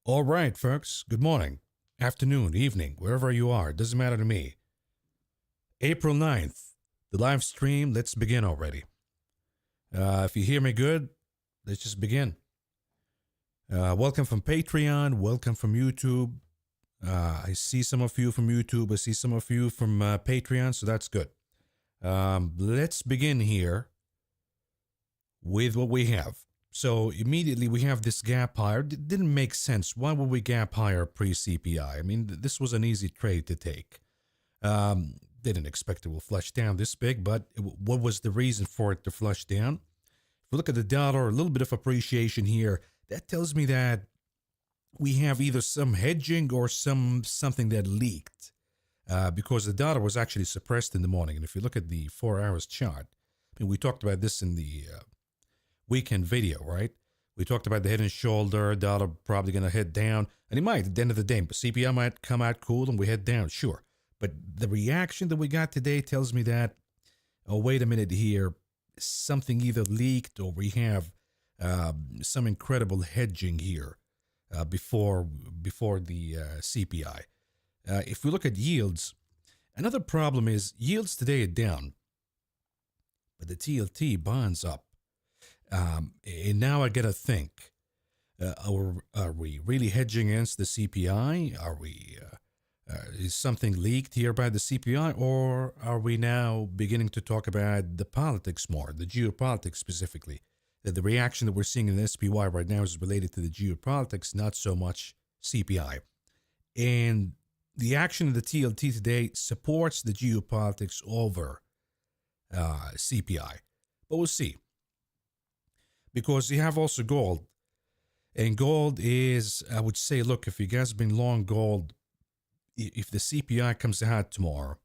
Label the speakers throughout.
Speaker 1: All right, folks. Good morning, afternoon, evening, wherever you are. It doesn't matter to me. April 9th, the live stream. Let's begin already. If you hear me good, let's just begin. Welcome from Patreon. Welcome from YouTube. I see some of you from YouTube. I see some of you from Patreon, so that's good. Let's begin here with what we have. So immediately we have this gap higher. It didn't make sense. Why would we gap higher pre-CPI? I mean, this was an easy trade to take. Didn't expect it will flush down this big, but what was the reason for it to flush down? If we look at the dollar, a little bit of appreciation here. That tells me that we have either some hedging or something that leaked, because the dollar was actually suppressed in the morning. And if you look at the 4 hours chart, I mean, we talked about this in the weekend video, right? We talked about the head and shoulder, dollar probably going to head down, and it might at the end of the day. But CPI might come out cool and we head down, sure. But the reaction that we got today tells me that, oh, wait a minute here, something either leaked or we have some incredible hedging here before the CPI. If we look at yields, another problem is yields today are down, but the TLT bonds up. And now I got to think, are we really hedging against the CPI? Is something leaked here by the CPI, or are we now beginning to talk about the politics more, the geopolitics specifically? The reaction that we're seeing in the SPY right now is related to the geopolitics, not so much CPI. And the action of the TLT today supports the geopolitics over CPI. But we'll see. Because you have also gold. And gold is, I would say, look, if you guys have been long gold, if the CPI comes out tomorrow,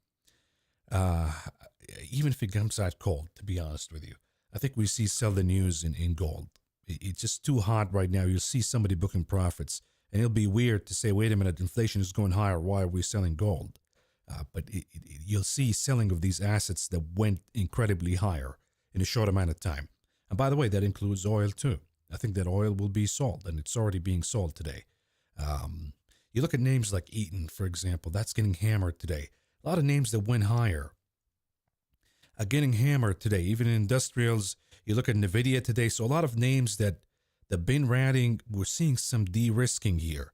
Speaker 1: even if it comes out cold, to be honest with you, I think we see sell the news in gold. It's just too hot right now. You'll see somebody booking profits, and it'll be weird to say, wait a minute, inflation is going higher. Why are we selling gold? But you'll see selling of these assets that went incredibly higher in a short amount of time. And by the way, that includes oil too. I think that oil will be sold, and it's already being sold today. You look at names like Eaton, for example, that's getting hammered today. A lot of names that went higher are getting hammered today. Even in industrials, you look at NVIDIA today. So a lot of names that have been riding, we're seeing some de-risking here.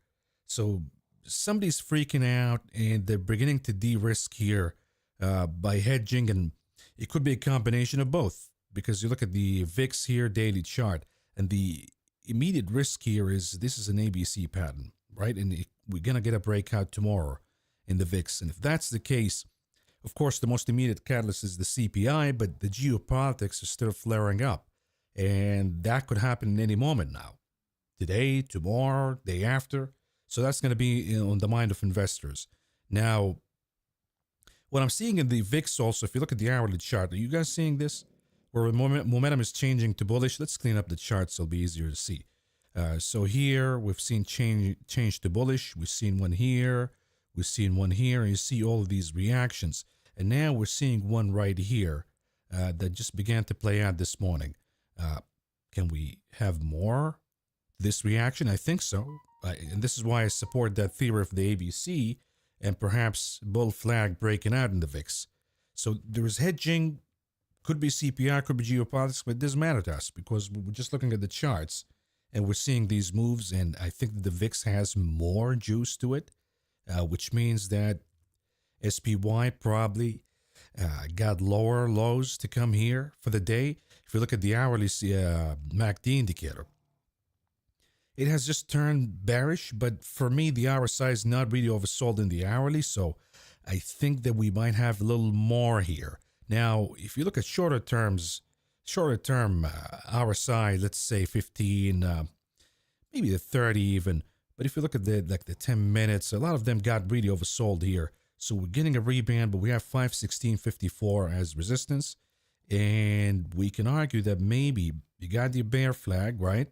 Speaker 1: So somebody's freaking out, and they're beginning to de-risk here by hedging, and it could be a combination of both. Because you look at the VIX here, daily chart, and the immediate risk here is this is an ABC pattern, right? And we're going to get a breakout tomorrow in the VIX. And if that's the case, of course, the most immediate catalyst is the CPI, but the geopolitics is still flaring up. And that could happen in any moment now. Today, tomorrow, day after. So that's going to be on the mind of investors. Now, what I'm seeing in the VIX also, if you look at the hourly chart, are you guys seeing this? Where momentum is changing to bullish. Let's clean up the chart so it'll be easier to see. So here we've seen change to bullish. We've seen one here. We've seen one here. And you see all of these reactions. And now we're seeing one right here that just began to play out this morning. Can we have more this reaction? I think so. And this is why I support that theory of the ABC and perhaps bull flag breaking out in the VIX. So there is hedging. Could be CPI, could be geopolitics, but it doesn't matter to us because we're just looking at the charts and we're seeing these moves. And I think that the VIX has more juice to it, which means that SPY probably got lower lows to come here for the day. If you look at the hourly MACD indicator, it has just turned bearish. But for me, the RSI is not really oversold in the hourly. So I think that we might have a little more here. Now, if you look at shorter term RSI, let's say 15, maybe the 30 even. But if you look at the 10 minutes, a lot of them got really oversold here. So we're getting a rebound, but we have 516.54 as resistance. And we can argue that maybe you got the bear flag, right?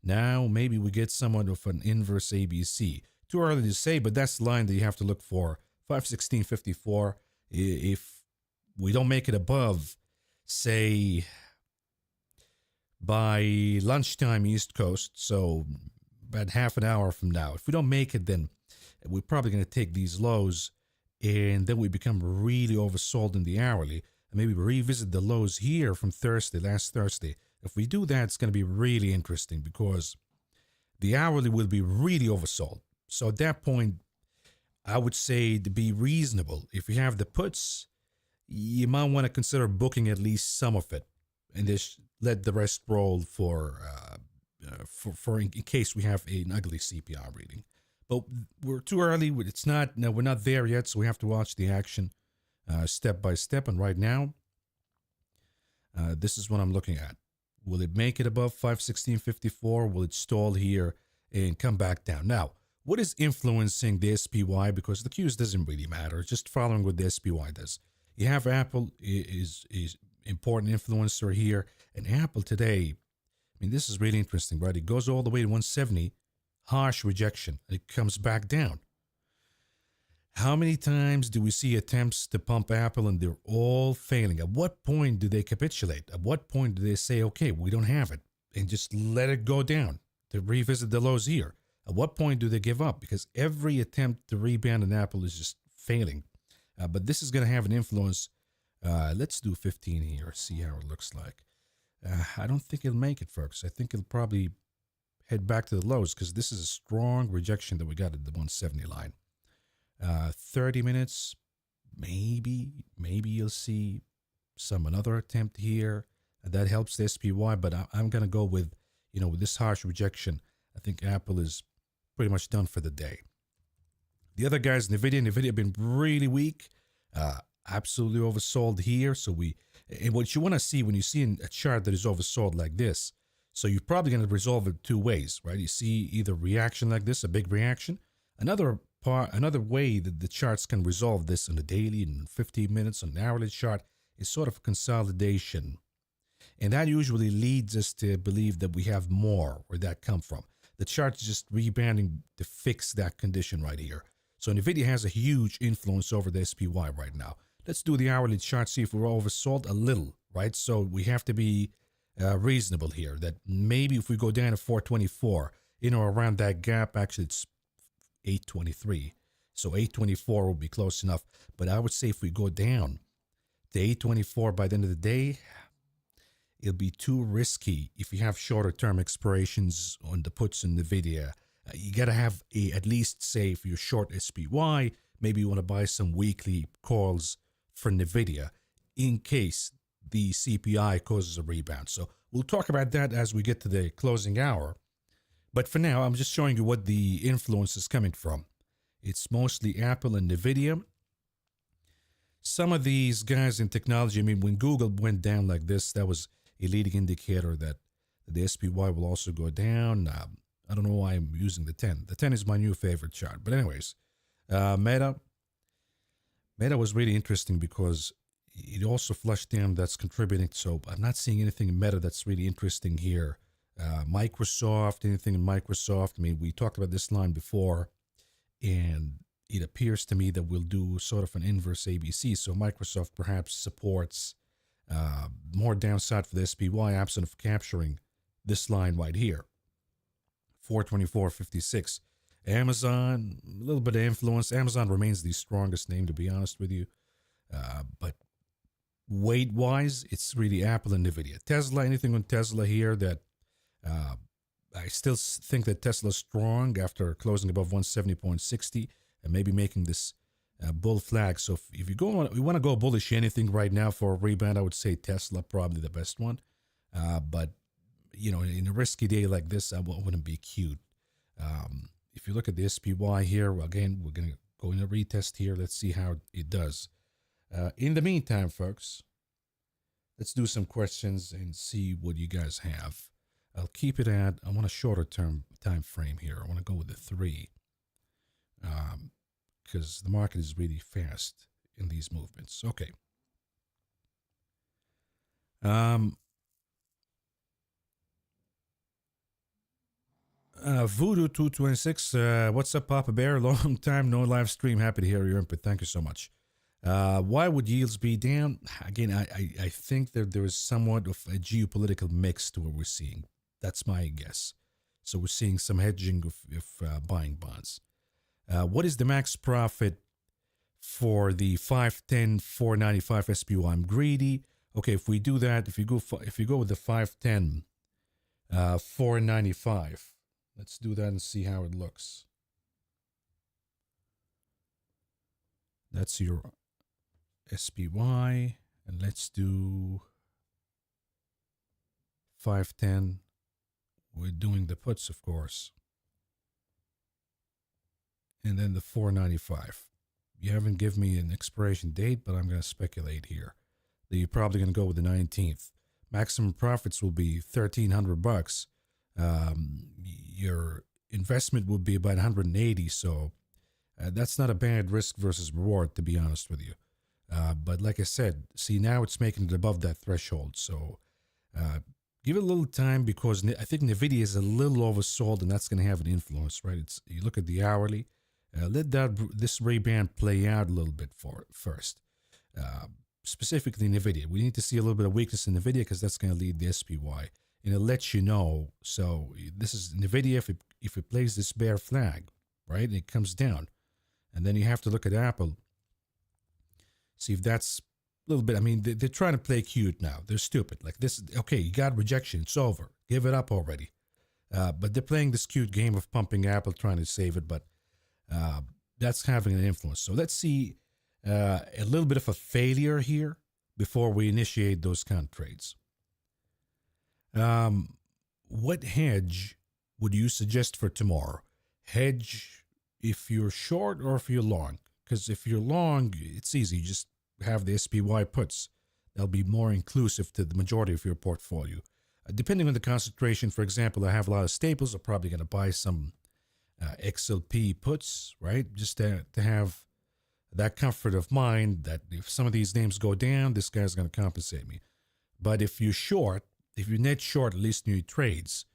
Speaker 1: Now maybe we get somewhat of an inverse ABC. Too early to say, but that's the line that you have to look for. 516.54. If we don't make it above, say, by lunchtime East Coast, so about half an hour from now. If we don't make it, then we're probably going to take these lows, and then we become really oversold in the hourly, and maybe revisit the lows here from last Thursday. If we do that, it's going to be really interesting because the hourly will be really oversold. So at that point, I would say to be reasonable, if you have the puts, you might want to consider booking at least some of it, and just let the rest roll for in case we have an ugly CPI reading. But we're too early. It's not. No, we're not there yet, so we have to watch the action step by step. And right now, this is what I'm looking at. Will it make it above 516.54? Will it stall here and come back down? Now, what is influencing the SPY? Because the Qs doesn't really matter. It's just following what the SPY does. You have Apple is important influencer here, and Apple today. I mean, this is really interesting, right? It goes all the way to 170, harsh rejection. It comes back down. How many times do we see attempts to pump Apple and they're all failing? At what point do they capitulate? At what point do they say, okay, we don't have it, and just let it go down to revisit the lows here? At what point do they give up? Because every attempt to rebound in Apple is just failing. But this is going to have an influence. Let's do 15 here, see how it looks like. I don't think it'll make it, folks. I think it'll probably head back to the lows because this is a strong rejection that we got at the 170 line. 30 minutes, maybe you'll see another attempt here. That helps the SPY, but I'm going to go with this harsh rejection. I think Apple is pretty much done for the day. The other guys, NVIDIA have been really weak, absolutely oversold here. And what you want to see when you see a chart that is oversold like this, so you're probably going to resolve it two ways, right? You see either reaction like this, a big reaction. Another way that the charts can resolve this on the daily and 15 minutes on an hourly chart is sort of consolidation. And that usually leads us to believe that we have more. Where that come from? The chart's just rebounding to fix that condition right here. So NVIDIA has a huge influence over the SPY right now. Let's do the hourly chart, see if we're oversold a little, right? So we have to be reasonable here, that maybe if we go down to 424, around that gap, actually it's 823. So 824 will be close enough. But I would say if we go down to 824 by the end of the day, it'll be too risky if you have shorter term expirations on the puts in NVIDIA. You got to have at least, say, if you're short SPY, maybe you want to buy some weekly calls for NVIDIA in case the CPI causes a rebound. So we'll talk about that as we get to the closing hour. But for now, I'm just showing you what the influence is coming from. It's mostly Apple and NVIDIA. Some of these guys in technology, I mean, when Google went down like this, that was a leading indicator that the SPY will also go down. I don't know why I'm using the 10. The 10 is my new favorite chart. But anyways, Meta was really interesting because it also flushed down. That's contributing. So I'm not seeing anything in Meta that's really interesting here. Microsoft, anything in Microsoft. I mean, we talked about this line before, and it appears to me that we'll do sort of an inverse ABC. So Microsoft perhaps supports more downside for the SPY, absent of capturing this line right here. 424.56. Amazon, a little bit of influence. Amazon remains the strongest name, to be honest with you. But weight-wise, it's really Apple and NVIDIA. Tesla, anything on Tesla here that I still think that Tesla's strong after closing above 170.60 and maybe making this bull flag. So if you want to go bullish anything right now for a rebound, I would say Tesla probably the best one. But in a risky day like this, I wouldn't be cute. If you look at the SPY here, again, we're going to go in a retest here. Let's see how it does. In the meantime, folks, let's do some questions and see what you guys have. I'll keep it at, I want a shorter term time frame here. I want to go with the 3 because the market is really fast in these movements. Okay. Voodoo 226, what's up, Papa Bear? Long time no live stream. Happy to hear your input. Thank you so much. Why would yields be down? Again, I think that there is somewhat of a geopolitical mix to what we're seeing. That's my guess. So we're seeing some hedging of buying bonds. What is the max profit for the 510 495 SPY? I'm greedy. Okay, if we do that, if you go with the 510 495, let's do that and see how it looks. That's your SPY, and let's do 510. We're doing the puts, of course. And then the 495. You haven't given me an expiration date, but I'm going to speculate here that you're probably going to go with the 19th. Maximum profits will be $1,300. Your investment would be about 180. So that's not a bad risk versus reward, to be honest with you. But like I said, see, now it's making it above that threshold. So give it a little time, because I think NVIDIA is a little oversold, and that's going to have an influence, right? You look at the hourly. Let this rebound play out a little bit first. Specifically NVIDIA. We need to see a little bit of weakness in NVIDIA, because that's going to lead the SPY. And it lets you know. So this is NVIDIA. If it plays this bear flag, right, and it comes down. And then you have to look at Apple. See if that's a little bit. I mean, they're trying to play cute now. They're stupid. Like this, okay, you got rejection. It's over. Give it up already. But they're playing this cute game of pumping Apple, trying to save it. But that's having an influence. So let's see a little bit of a failure here before we initiate those kind of trades. What hedge would you suggest for tomorrow? Hedge if you're short or if you're long? Because if you're long, it's easy. You just have the SPY puts. They'll be more inclusive to the majority of your portfolio. Depending on the concentration, for example, I have a lot of staples. I'm probably going to buy some XLP puts, right? Just to have that comfort of mind that if some of these names go down, this guy's going to compensate me. But if you're short, if you net short at least new trades,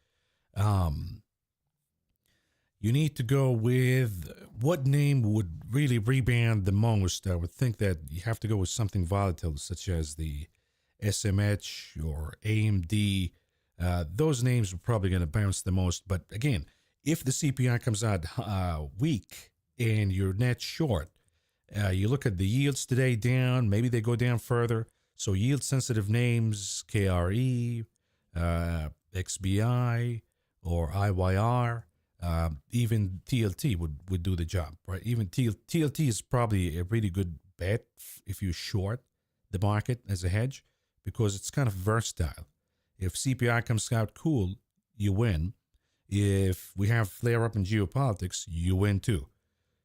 Speaker 1: you need to go with what name would really rebound the most. I would think that you have to go with something volatile, such as the SMH or AMD. Those names are probably going to bounce the most. But again, if the CPI comes out weak and you're net short, you look at the yields today down, maybe they go down further. So yield-sensitive names, KRE, XBI, or IYR, even TLT would do the job, right? Even TLT is probably a really good bet if you short the market as a hedge, because it's kind of versatile. If CPI comes out cool, you win. If we have flare up in geopolitics, you win too.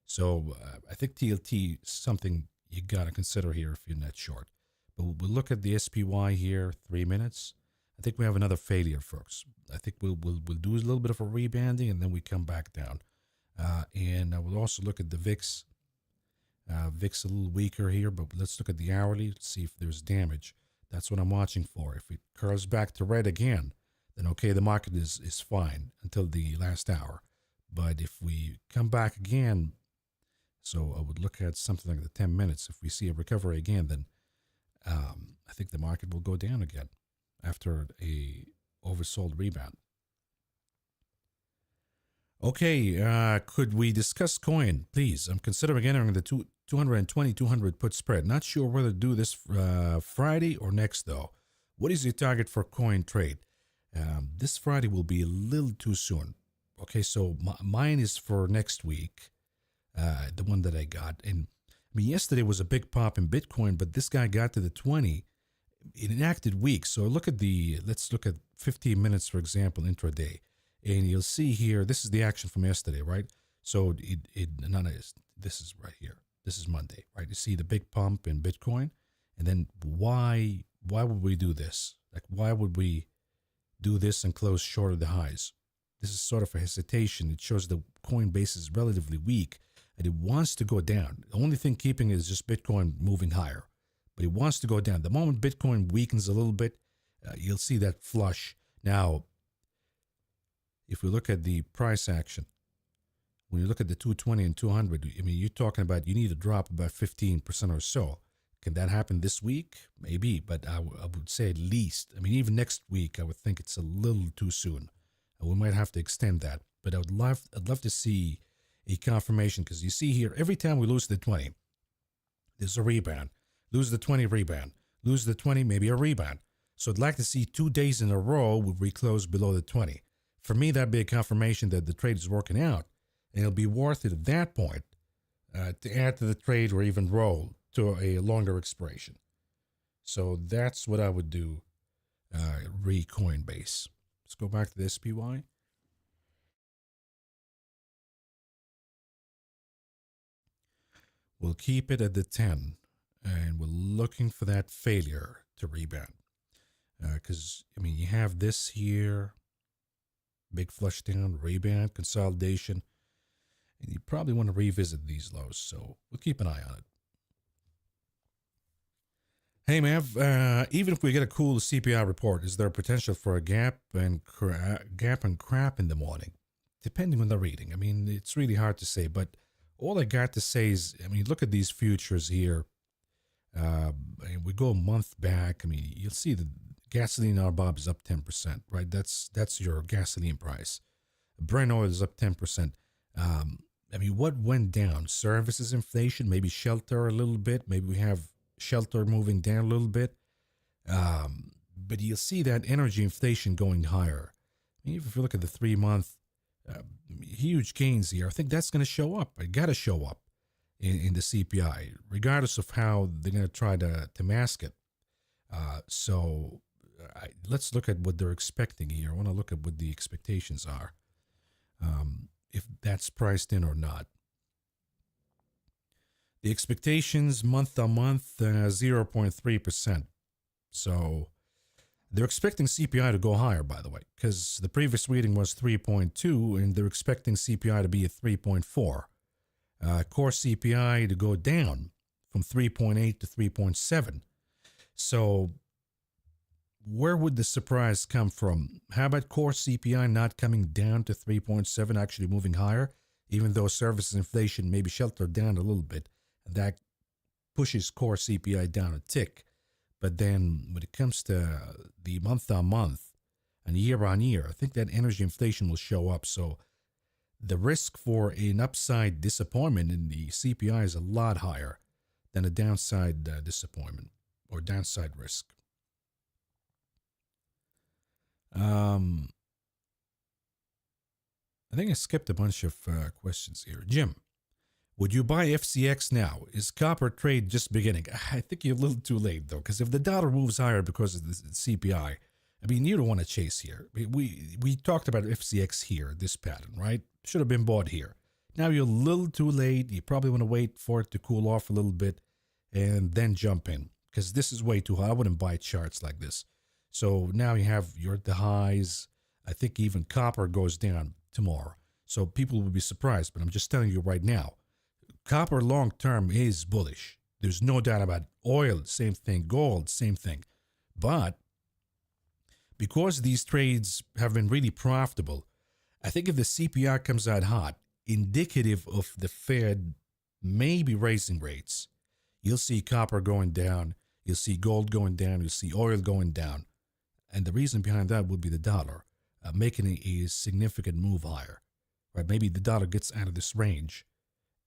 Speaker 1: So I think TLT is something you got to consider here if you're net short. But we'll look at the SPY here, 3 minutes. I think we have another failure, folks. I think we'll do a little bit of a rebounding, and then we come back down. And I will also look at the VIX. VIX a little weaker here, but let's look at the hourly. Let's see if there's damage. That's what I'm watching for. If it curls back to red again, then okay, the market is fine until the last hour. But if we come back again, so I would look at something like the 10 minutes. If we see a recovery again, then I think the market will go down again after a oversold rebound. Okay, could we discuss coin, please? I'm considering entering the 220-200 put spread. Not sure whether to do this Friday or next, though. What is your target for coin trade? This Friday will be a little too soon. Okay, so mine is for next week, the one that I got. And I mean, yesterday was a big pop in Bitcoin, but this guy got to the 20 in an active week. So let's look at 15 minutes, for example, intraday. And you'll see here, this is the action from yesterday, right? So this is right here. This is Monday, right? You see the big pump in Bitcoin. And then why would we do this? Like, why would we do this and close short of the highs? This is sort of a hesitation. It shows the coin base is relatively weak and it wants to go down. The only thing keeping it is just Bitcoin moving higher, but it wants to go down. The moment Bitcoin weakens a little bit, you'll see that flush. Now, if we look at the price action, when you look at the 220 and 200, I mean, you're talking about you need to drop about 15% or so. Can that happen this week? Maybe, but I would say at least. I mean, even next week, I would think it's a little too soon. We might have to extend that, but I'd love to see a confirmation, because you see here, every time we lose the 20, there's a rebound. Lose the 20, rebound. Lose the 20, maybe a rebound. So I'd like to see 2 days in a row where we close below the 20. For me, that'd be a confirmation that the trade is working out, and it'll be worth it at that point to add to the trade or even roll to a longer expiration. So that's what I would do re Coinbase. Let's go back to the SPY. We'll keep it at the 10, and we're looking for that failure to rebound. Because, I mean, you have this here, big flush down, rebound, consolidation, and you probably want to revisit these lows. So we'll keep an eye on it. Hey, Mav, even if we get a cool CPI report, is there potential for a gap and crap in the morning? Depending on the reading. I mean, it's really hard to say, but all I got to say is, I mean, look at these futures here. And we go a month back. I mean, you'll see the gasoline RBOB is up 10%, right? That's your gasoline price. Brent oil is up 10%. I mean, what went down? Services inflation, maybe shelter a little bit. Maybe we have shelter moving down a little bit. But you'll see that energy inflation going higher. I mean, if you look at the 3-month, huge gains here, I think that's going to show up. It got to show up in the CPI, regardless of how they're going to try to mask it. So let's look at what they're expecting here. I want to look at what the expectations are, if that's priced in or not. The expectations month on month, 0.3%. So they're expecting CPI to go higher, by the way, because the previous reading was 3.2, and they're expecting CPI to be at 3.4. Core CPI to go down from 3.8 to 3.7. So where would the surprise come from? How about core CPI not coming down to 3.7, actually moving higher, even though services inflation maybe sheltered down a little bit? That pushes core CPI down a tick. But then when it comes to the month-on-month and year-on-year, I think that energy inflation will show up. So the risk for an upside disappointment in the CPI is a lot higher than a downside disappointment or downside risk. I think I skipped a bunch of questions here. Jim, would you buy FCX now? Is copper trade just beginning? I think you're a little too late, though, because if the dollar moves higher because of the CPI, I mean, you don't want to chase here. We talked about FCX here, this pattern, right? Should have been bought here. Now you're a little too late. You probably want to wait for it to cool off a little bit and then jump in, because this is way too high. I wouldn't buy charts like this. So now you have the highs. I think even copper goes down tomorrow. So people will be surprised, but I'm just telling you right now, copper long term is bullish. There's no doubt about it. Oil, same thing. Gold, same thing. But because these trades have been really profitable, I think if the CPI comes out hot, indicative of the Fed maybe raising rates, you'll see copper going down, you'll see gold going down, you'll see oil going down. And the reason behind that would be the dollar making a significant move higher. Right? Maybe the dollar gets out of this range,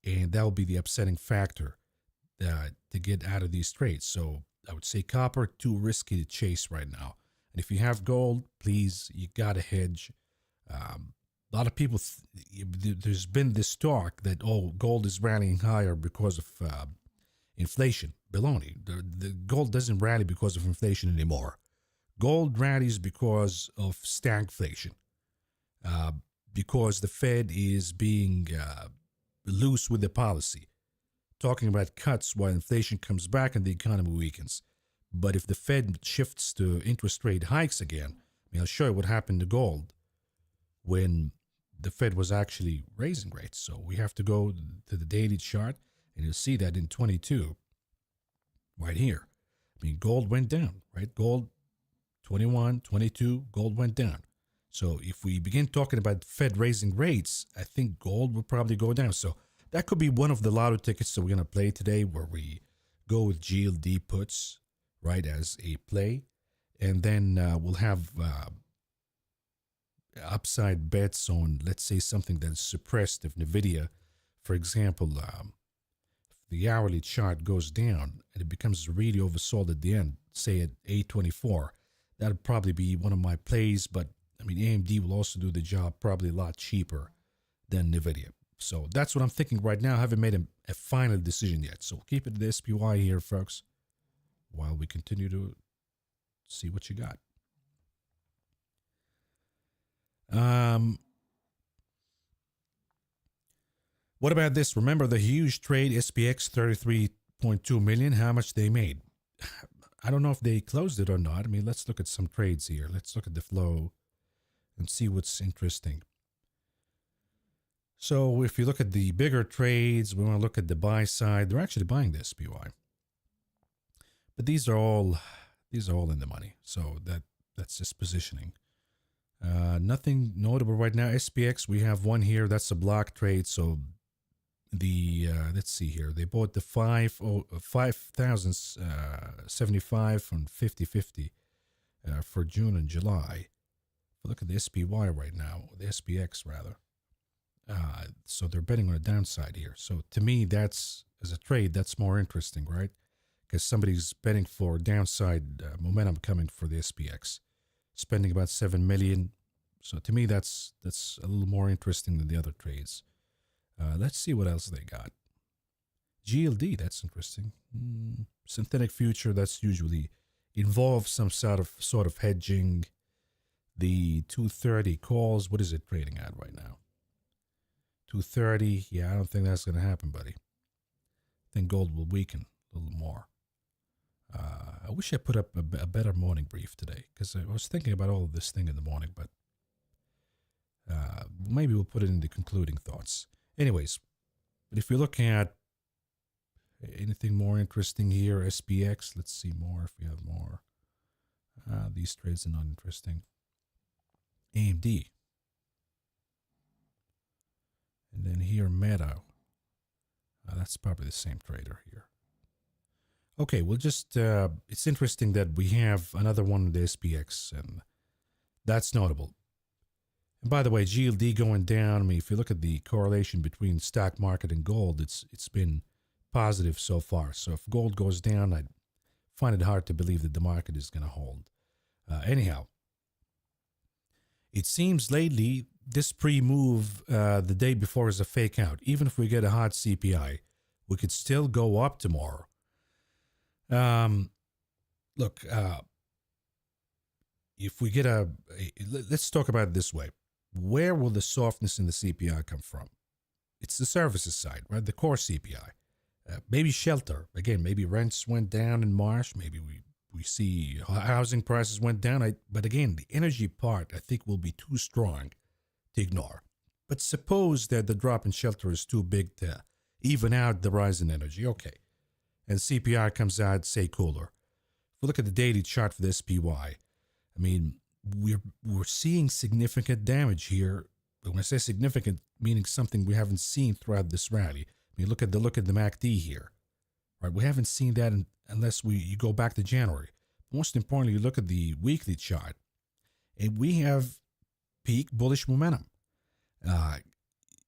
Speaker 1: and that will be the upsetting factor to get out of these trades. So I would say copper, too risky to chase right now. And if you have gold, please, you got to hedge. A lot of people, there's been this talk that, gold is rallying higher because of inflation. Baloney. The gold doesn't rally because of inflation anymore. Gold rallies because of stagflation, because the Fed is being loose with the policy, talking about cuts while inflation comes back and the economy weakens. But if the Fed shifts to interest rate hikes again, I mean, I'll show you what happened to gold when the Fed was actually raising rates. So we have to go to the daily chart, and you'll see that in 22, right here. I mean, gold went down, right? Gold, 21, 22, gold went down. So if we begin talking about Fed raising rates, I think gold will probably go down. So that could be one of the lotto tickets that we're going to play today, where we go with GLD puts, right, as a play. And then we'll have upside bets on, let's say, something that is suppressed. If Nvidia, for example, the hourly chart goes down and it becomes really oversold at the end, say at 824, that'd probably be one of my plays. But I mean, AMD will also do the job probably a lot cheaper than Nvidia. So that's what I'm thinking right now. I haven't made a final decision yet. So keep it at the SPY here, folks, while we continue to see what you got. What about this? Remember the huge trade, SPX 33.2 million, how much they made? I don't know if they closed it or not. I mean, let's look at some trades here. Let's look at the flow and see what's interesting. So if you look at the bigger trades, we want to look at the buy side. They're actually buying the SPY. But these are all in the money. So that's just positioning. Nothing notable right now. SPX, we have one here. That's a block trade. So the let's see here. They bought the 5,075 from 50/50 for June and July. Look at the SPY right now, the SPX rather. So they're betting on a downside here. So to me, that's, as a trade, that's more interesting, right? Because somebody's betting for downside momentum coming for the SPX, spending about 7 million. So to me, that's a little more interesting than the other trades. Let's see what else they got. GLD, that's interesting. Synthetic future, that's usually involves some sort of hedging. The 230 calls, what is it trading at right now? 230, yeah, I don't think that's going to happen, buddy. I think gold will weaken a little more. I wish I put up a better morning brief today, because I was thinking about all of this thing in the morning, but maybe we'll put it in the concluding thoughts. Anyways, but if we look at anything more interesting here, SPX, let's see more if we have more. These trades are not interesting. AMD. And then here, Meta. That's probably the same trader here. Okay, we'll just, it's interesting that we have another one of the SPX, and that's notable. And by the way, GLD going down, I mean, if you look at the correlation between stock market and gold, it's been positive so far. So if gold goes down, I find it hard to believe that the market is going to hold. Anyhow, it seems lately this pre-move the day before is a fake out. Even if we get a hot CPI, we could still go up tomorrow. Look, if we get let's talk about it this way. Where will the softness in the CPI come from? It's the services side, right? The core CPI. Maybe shelter. Again, maybe rents went down in March. Maybe we see housing prices went down. But again, the energy part, I think, will be too strong to ignore. But suppose that the drop in shelter is too big to even out the rise in energy. Okay. And CPI comes out, say, cooler. If we look at the daily chart for the SPY, I mean, we're seeing significant damage here. But when I say significant, meaning something we haven't seen throughout this rally. I mean, look at the MACD here, right? We haven't seen that unless you go back to January. Most importantly, you look at the weekly chart, and we have peak bullish momentum.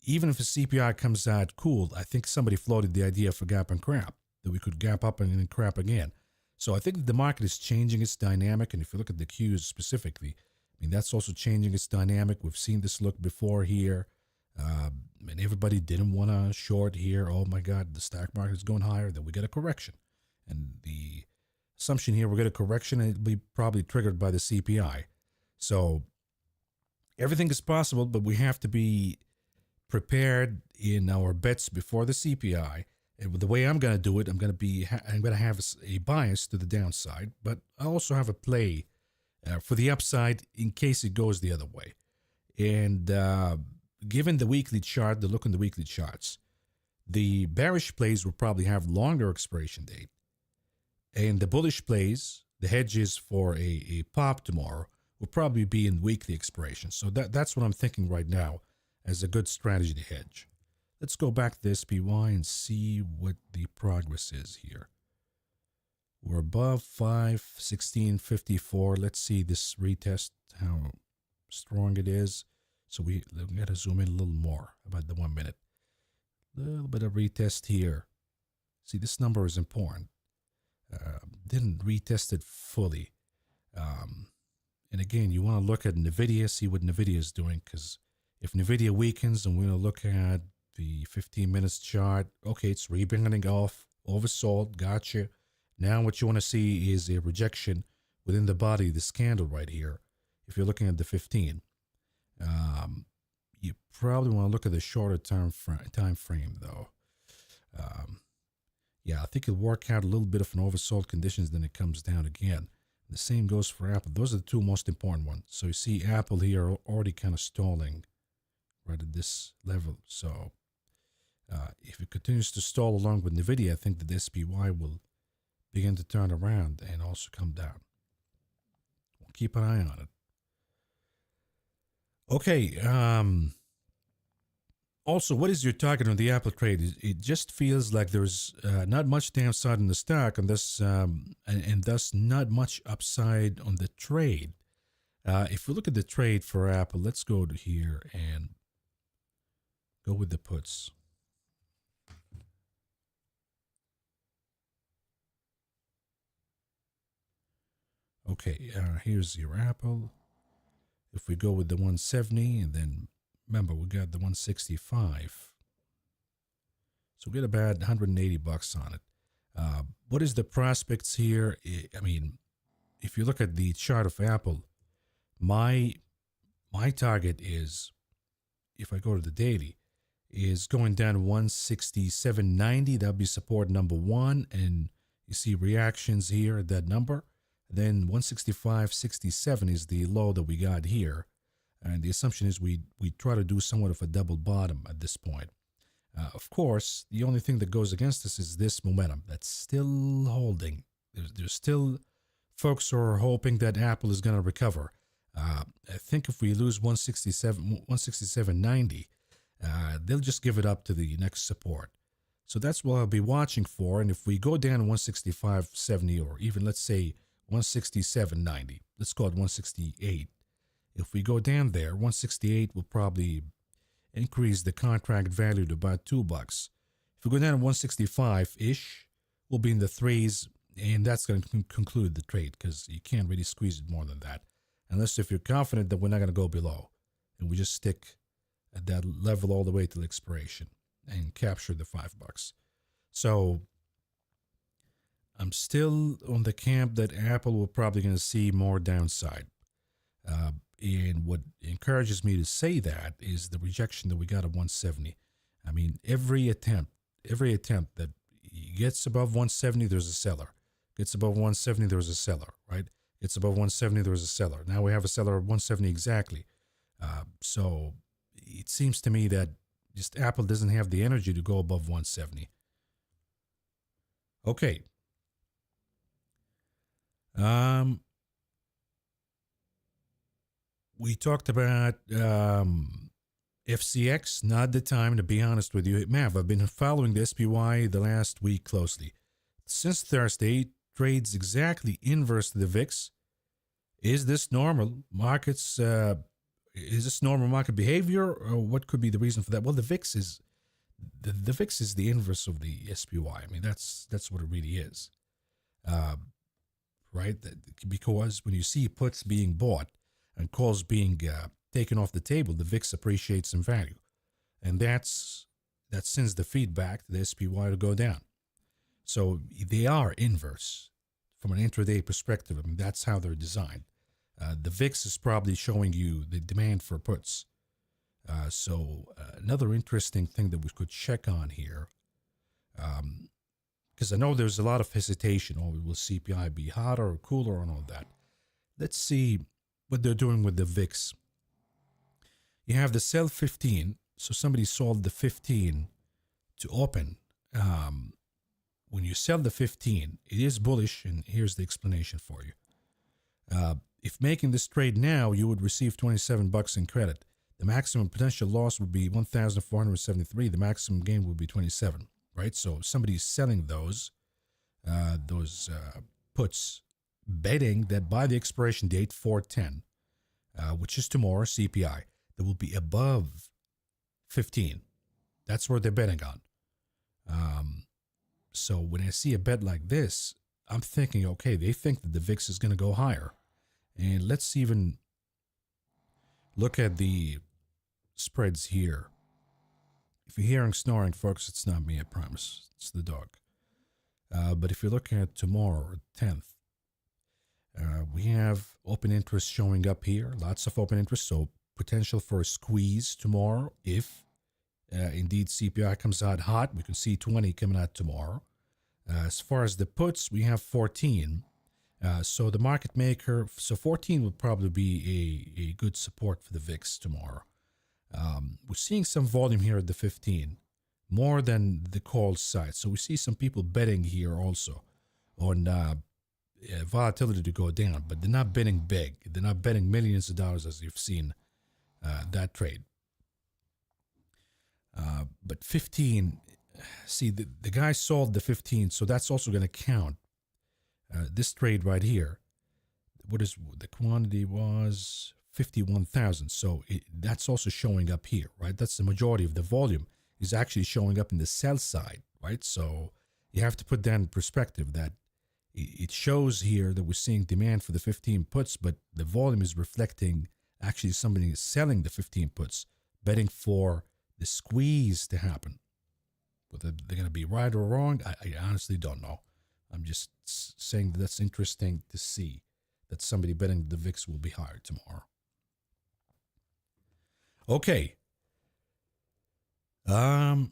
Speaker 1: Even if the CPI comes out cool, I think somebody floated the idea for gap and crap, that we could gap up and then crap again. So I think the market is changing its dynamic, and if you look at the Qs specifically, I mean, that's also changing its dynamic. We've seen this look before here, and everybody didn't want to short here. Oh my God, the stock market is going higher. Then we get a correction, and the assumption here, we'll get a correction, and it'll be probably triggered by the CPI. So everything is possible, but we have to be prepared in our bets before the CPI. And the way I'm going to do it, I'm going to have a bias to the downside, but I also have a play for the upside in case it goes the other way. And given the weekly chart, the look on the weekly charts, the bearish plays will probably have longer expiration date. And the bullish plays, the hedges for a pop tomorrow, will probably be in weekly expiration. So that's what I'm thinking right now as a good strategy to hedge. Let's go back to the SPY and see what the progress is here. We're above 516.54. Let's see this retest, how strong it is. So we got to zoom in a little more about the 1 minute. A little bit of retest here. See, this number is important. Didn't retest it fully. And again, you want to look at NVIDIA, see what NVIDIA is doing, because if NVIDIA weakens and we're going to look at the 15 minutes chart, okay, it's rebounding off, oversold, gotcha. Now what you want to see is a rejection within the body of this candle right here. If you're looking at the 15, you probably want to look at the shorter time frame though. Yeah, I think it'll work out a little bit of an oversold conditions, then it comes down again. The same goes for Apple. Those are the two most important ones. So you see Apple here already kind of stalling right at this level. So if it continues to stall along with NVIDIA, I think that the SPY will begin to turn around and also come down. We'll keep an eye on it. Okay. Also, what is your target on the Apple trade? It just feels like there's not much downside in the stock, and thus not much upside on the trade. If we look at the trade for Apple, let's go to here and go with the puts. Okay, here's your Apple. If we go with the 170 and then remember, we got the 165. So we get about 180 bucks on it. What is the prospects here? I mean, if you look at the chart of Apple, my target is, if I go to the daily, is going down to 167.90. That'll be support number 1. And you see reactions here at that number. Then 165.67 is the low that we got here. And the assumption is we try to do somewhat of a double bottom at this point. Of course, the only thing that goes against us is this momentum that's still holding. There's still folks who are hoping that Apple is going to recover. I think if we lose 167.90, they'll just give it up to the next support. So that's what I'll be watching for. And if we go down 165.70 or even let's say 167.90, let's call it 168. If we go down there, 168 will probably increase the contract value to about $2. If we go down to 165-ish, we'll be in the threes, and that's going to conclude the trade because you can't really squeeze it more than that. Unless if you're confident that we're not going to go below, and we just stick at that level all the way till expiration and capture the $5. So I'm still on the camp that Apple will probably going to see more downside. And what encourages me to say that is the rejection that we got at 170. I mean, every attempt that gets above 170, there's a seller. Gets above 170, there's a seller, right? Gets above 170, there's a seller. Now we have a seller at 170 exactly. So it seems to me that just Apple doesn't have the energy to go above 170. Okay. We talked about FCX, not the time, to be honest with you. Mav, I've been following the SPY the last week closely. Since Thursday, it trades exactly inverse to the VIX. Is this normal? Is this normal market behavior, or what could be the reason for that? Well, the VIX is the VIX is the inverse of the SPY. I mean, that's what it really is, right? Because when you see puts being bought and calls being taken off the table, the VIX appreciates in value. And that sends the feedback to the SPY to go down. So they are inverse from an intraday perspective. I mean, that's how they're designed. The VIX is probably showing you the demand for puts. So another interesting thing that we could check on here, because I know there's a lot of hesitation. Oh, will CPI be hotter or cooler and all that? Let's see what they're doing with the VIX. You have the sell 15. So somebody sold the 15 to open. When you sell the 15, it is bullish, and here's the explanation for you. If making this trade now, you would receive $27 in credit. The maximum potential loss would be 1,473. The maximum gain would be 27. Right? So somebody's selling those puts, betting that by the expiration date 410, which is tomorrow, CPI, that will be above 15. That's where they're betting on. So when I see a bet like this, I'm thinking, okay, they think that the VIX is going to go higher. And let's even look at the spreads here. If you're hearing snoring, folks, it's not me, I promise. It's the dog. But if you're looking at tomorrow, 10th, we have open interest showing up here. Lots of open interest, so potential for a squeeze tomorrow if indeed CPI comes out hot. We can see 20 coming out tomorrow. As far as the puts, we have 14. So the market maker, so 14 would probably be a good support for the VIX tomorrow. We're seeing some volume here at the 15, more than the call side. So we see some people betting here also on volatility to go down, but they're not betting big. They're not betting millions of dollars as you've seen that trade. But 15, see, the guy sold the 15, so that's also going to count. This trade right here, what is the quantity was 51,000. So that's also showing up here, right? That's the majority of the volume is actually showing up in the sell side, right? So you have to put that in perspective that it shows here that we're seeing demand for the 15 puts, but the volume is reflecting actually somebody is selling the 15 puts, betting for the squeeze to happen. Whether they're going to be right or wrong, I honestly don't know. I'm just saying that's interesting to see that somebody betting the VIX will be higher tomorrow. Okay. Mav,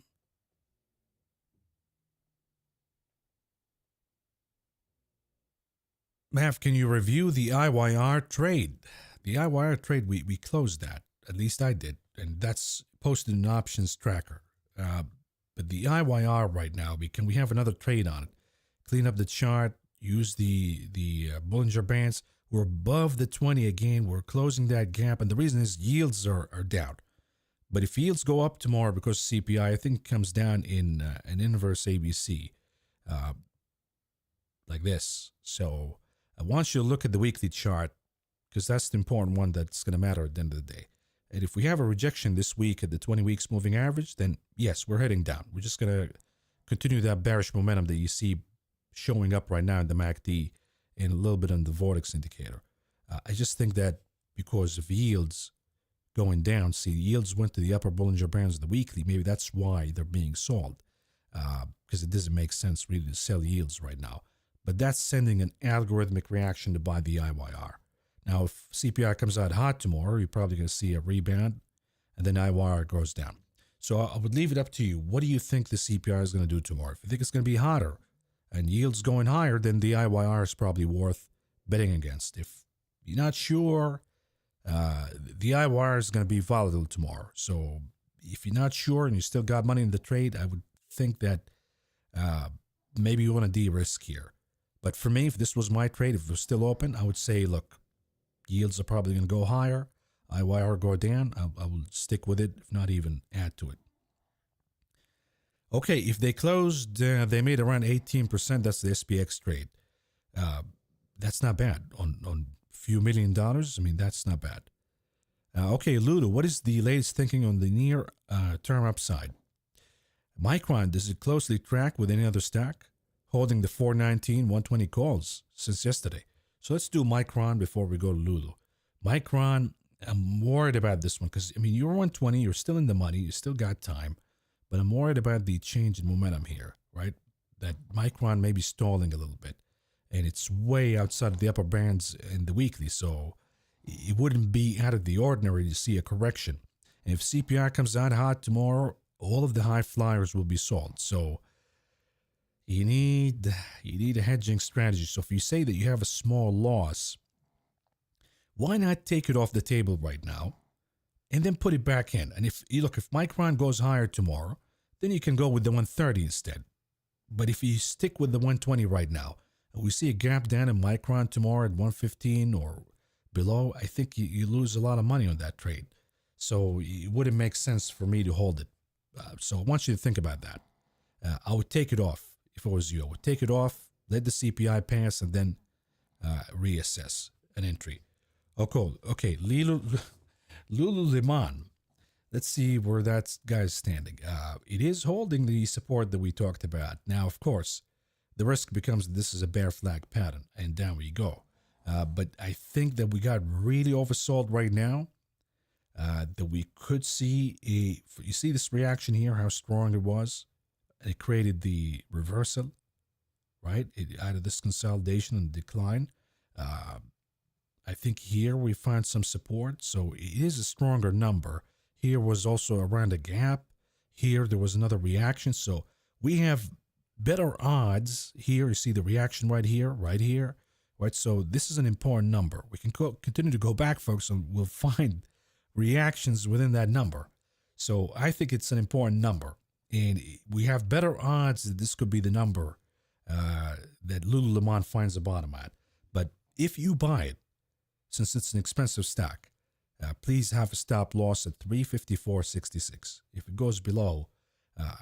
Speaker 1: can you review the IYR trade? The IYR trade, we closed that. At least I did. And that's posted in options tracker. But the IYR right now, we have another trade on it. Clean up the chart, use the Bollinger Bands. We're above the 20 again. We're closing that gap. And the reason is yields are down. But if yields go up tomorrow because CPI, I think comes down in an inverse ABC like this. So I want you to look at the weekly chart because that's the important one that's going to matter at the end of the day. And if we have a rejection this week at the 20 weeks moving average, then yes, we're heading down. We're just going to continue that bearish momentum that you see showing up right now in the MACD and a little bit on the Vortex indicator. I just think that because of yields going down, see, yields went to the upper Bollinger Bands of the weekly. Maybe that's why they're being sold because it doesn't make sense really to sell yields right now. But that's sending an algorithmic reaction to buy the IYR. Now, if CPI comes out hot tomorrow, you're probably going to see a rebound, and then IYR goes down. So I would leave it up to you. What do you think the CPI is going to do tomorrow? If you think it's going to be hotter and yields going higher, then the IYR is probably worth betting against. If you're not sure, the IYR is going to be volatile tomorrow. So if you're not sure and you still got money in the trade, I would think that maybe you want to de-risk here. But for me, if this was my trade, if it was still open, I would say, look, yields are probably going to go higher. IYR go down. I will stick with it, if not even add to it. Okay, if they closed, they made around 18%. That's the SPX trade. That's not bad on a few $1 million. I mean, that's not bad. Okay, Ludo, what is the latest thinking on the near term upside? Micron, does it closely track with any other stack? Holding the 419, 120 calls since yesterday. So let's do Micron before we go to Lulu. Micron, I'm worried about this one because, I mean, you're 120, you're still in the money, you still got time, but I'm worried about the change in momentum here, right? That Micron may be stalling a little bit, and it's way outside of the upper bands in the weekly, so it wouldn't be out of the ordinary to see a correction. And if CPI comes out hot tomorrow, all of the high flyers will be sold. So you need a hedging strategy. So if you say that you have a small loss, why not take it off the table right now and then put it back in? And if Micron goes higher tomorrow, then you can go with the 130 instead. But if you stick with the 120 right now, and we see a gap down in Micron tomorrow at 115 or below, I think you lose a lot of money on that trade. So it wouldn't make sense for me to hold it. So I want you to think about that. I would take it off. If it was you, I would take it off, let the CPI pass, and then reassess an entry. Oh, cool. Okay, Lululemon. Let's see where that guy's standing. It is holding the support that we talked about. Now, of course, the risk becomes this is a bear flag pattern, and down we go. But I think that we got really oversold right now. That we could see you see this reaction here, how strong it was. It created the reversal, right? Out of this consolidation and decline. Uh, I think here we find some support. So it is a stronger number. Here was also around a gap. Here there was another reaction. So we have better odds here. You see the reaction right here, right? So this is an important number. We can continue to go back, folks, and we'll find reactions within that number. So I think it's an important number. And we have better odds that this could be the number that Lululemon finds the bottom at. But if you buy it, since it's an expensive stock, please have a stop loss at 354.66. If it goes below,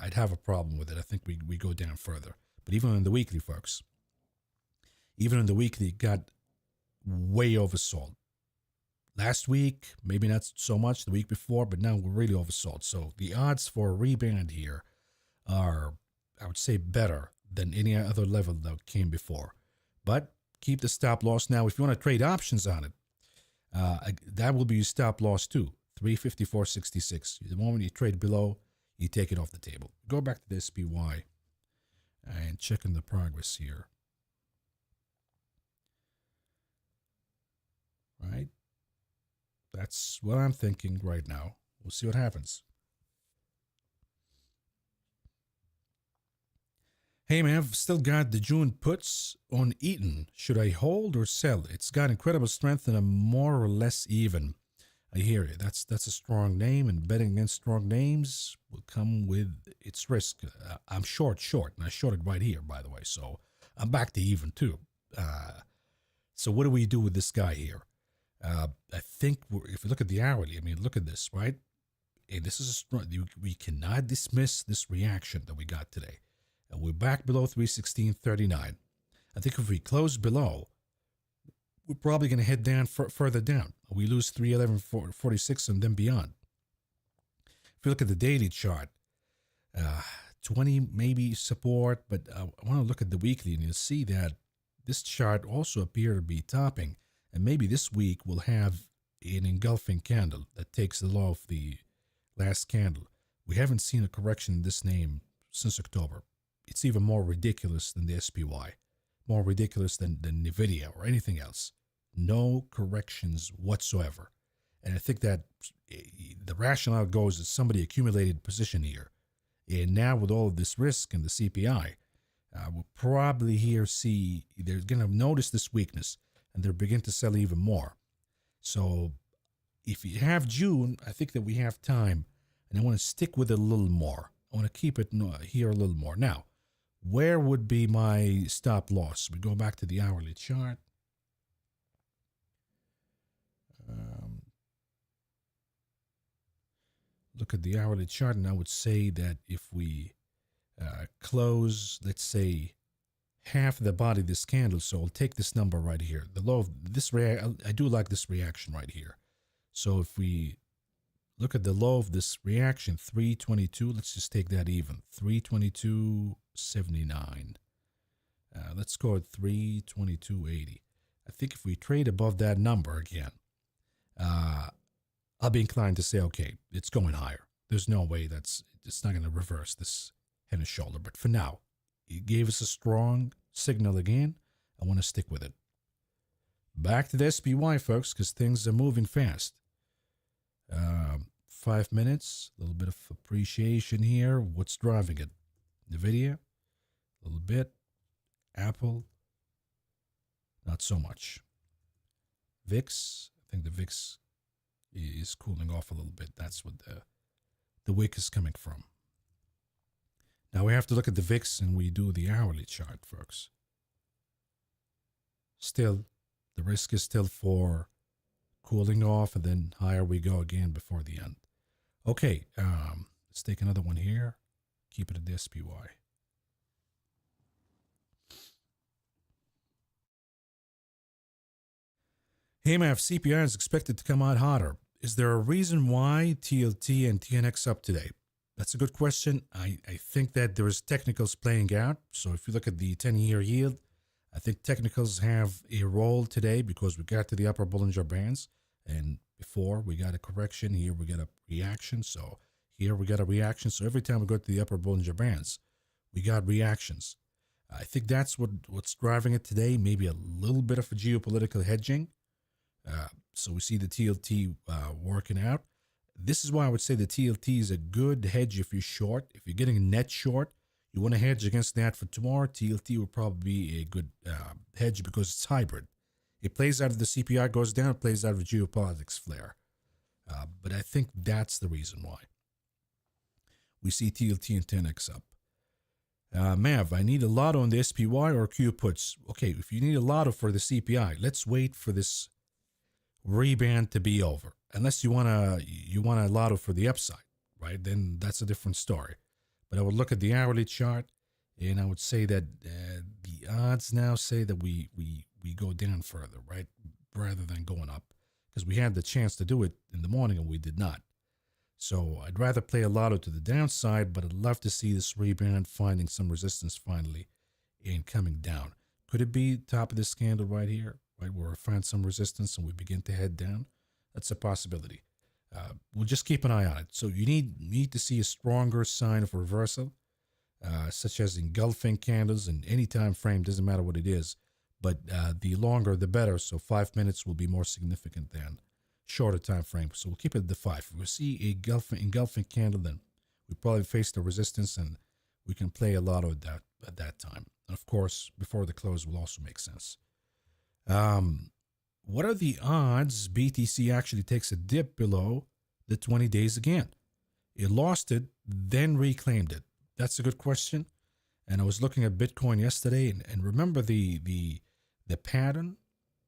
Speaker 1: I'd have a problem with it. I think we go down further. But even in the weekly, folks, even in the weekly, it got way oversold. Last week, maybe not so much, the week before, but now we're really oversold. So the odds for a rebound here are, I would say, better than any other level that came before. But keep the stop loss. Now, if you want to trade options on it, that will be your stop loss too, 354.66. The moment you trade below, you take it off the table. Go back to the SPY and check in the progress here. Right? That's what I'm thinking right now. We'll see what happens. Hey man, I've still got the June puts on Eaton. Should I hold or sell? It's got incredible strength and I'm more or less even. I hear you. That's a strong name, and betting against strong names will come with its risk. I'm short, and I shorted right here, by the way. So I'm back to even too. So what do we do with this guy here? I think if you look at the hourly, I mean, look at this, right? And this is a strong. We cannot dismiss this reaction that we got today. And we're back below 316.39. I think if we close below, we're probably going to head down further down. We lose 311.46 and then beyond. If you look at the daily chart, 20 maybe support, but I want to look at the weekly, and you'll see that this chart also appears to be topping. And maybe this week we'll have an engulfing candle that takes the low of the last candle. We haven't seen a correction in this name since October. It's even more ridiculous than the SPY, more ridiculous than NVIDIA or anything else. No corrections whatsoever. And I think that the rationale goes that somebody accumulated position here. And now with all of this risk and the CPI, we'll probably here see they're going to notice this weakness and they'll begin to sell even more. So if you have June, I think that we have time, and I want to stick with it a little more. I want to keep it here a little more. Now, where would be my stop loss? We go back to the hourly chart. Look at the hourly chart, and I would say that if we close, let's say, half the body of this candle, so I'll take this number right here. The low of this I do like this reaction right here. So if we look at the low of this reaction, 322, let's just take that even, 322.79. Let's go at 322.80. I think if we trade above that number again, I'll be inclined to say, okay, it's going higher. There's no way it's not going to reverse this head and shoulder. But for now, it gave us a strong signal again. I want to stick with it. Back to the SPY, folks, because things are moving fast. 5 minutes, a little bit of appreciation here. What's driving it? NVIDIA, a little bit. Apple, not so much. VIX, I think the VIX is cooling off a little bit. That's what the wick is coming from. Now we have to look at the VIX and we do the hourly chart, folks. Still, the risk is still for cooling off and then higher we go again before the end. Okay, let's take another one here. Keep it at the SPY. Hey, Mav, CPI is expected to come out hotter. Is there a reason why TLT and TNX up today? That's a good question. I think that there's technicals playing out. So if you look at the 10-year yield, I think technicals have a role today because we got to the upper Bollinger Bands. And before we got a correction, here we got a reaction. So here we got a reaction. So every time we go to the upper Bollinger Bands, we got reactions. I think that's what's driving it today. Maybe a little bit of a geopolitical hedging. So we see the TLT working out. This is why I would say the TLT is a good hedge if you're short. If you're getting a net short, you want to hedge against that for tomorrow. TLT will probably be a good hedge because it's hybrid. It plays out of the CPI goes down, it plays out of a geopolitics flare. But I think that's the reason why. We see TLT and 10x up. Mav, I need a lotto on the SPY or Q puts. Okay, if you need a lotto for the CPI, let's wait for this rebound to be over. Unless you want a lotto for the upside, right? Then that's a different story. But I would look at the hourly chart, and I would say that the odds now say that we go down further, right, rather than going up, because we had the chance to do it in the morning and we did not. So I'd rather play a lotto to the downside, but I'd love to see this rebound finding some resistance finally and coming down. Could it be top of this candle right here, right, where we find some resistance and we begin to head down? That's a possibility. We'll just keep an eye on it. So you need to see a stronger sign of reversal, such as engulfing candles in any time frame, doesn't matter what it is, but the longer the better. So 5 minutes will be more significant than shorter time frame. So we'll keep it at the 5. If we see a engulfing candle, then we probably face the resistance and we can play a lotto at that time. And of course, before the close will also make sense. What are the odds BTC actually takes a dip below the 20 days again? It lost it, then reclaimed it. That's a good question. And I was looking at Bitcoin yesterday, and remember the pattern?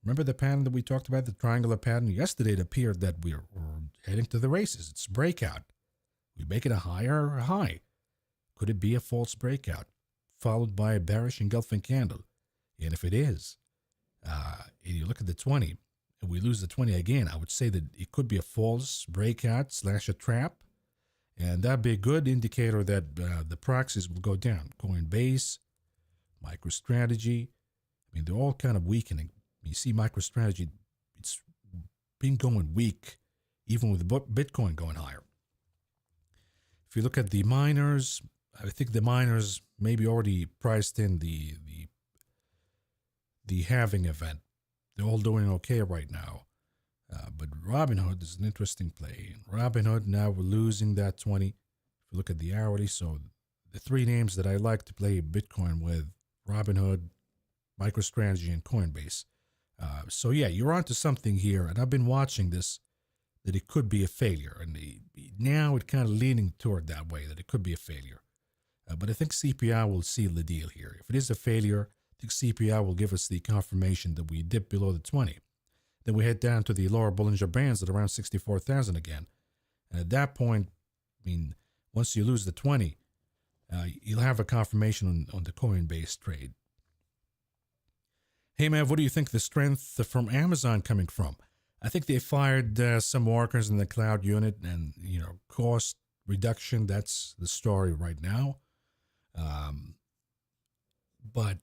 Speaker 1: Remember the pattern that we talked about, the triangular pattern? Yesterday it appeared that we're heading to the races. It's breakout. We make it a higher high. Could it be a false breakout followed by a bearish engulfing candle? And if it is, and you look at the 20, and we lose the 20 again, I would say that it could be a false breakout / a trap, and that'd be a good indicator that the proxies will go down. Coinbase, MicroStrategy, I mean, they're all kind of weakening. You see MicroStrategy, it's been going weak, even with Bitcoin going higher. If you look at the miners, I think the miners maybe already priced in the halving event. They're all doing okay right now. But Robinhood is an interesting play. Robinhood, now we're losing that 20. If you look at the hourly, so the 3 names that I like to play Bitcoin with, Robinhood, MicroStrategy, and Coinbase. So yeah, you're onto something here, and I've been watching this, that it could be a failure. And now it's kind of leaning toward that way, that it could be a failure. But I think CPI will seal the deal here. If it is a failure, I think CPI will give us the confirmation that we dip below the 20. Then we head down to the lower Bollinger Bands at around 64,000 again. And at that point, I mean, once you lose the 20, you'll have a confirmation on the Coinbase trade. Hey, Mav, what do you think the strength from Amazon coming from? I think they fired some workers in the cloud unit, and, cost reduction, that's the story right now. But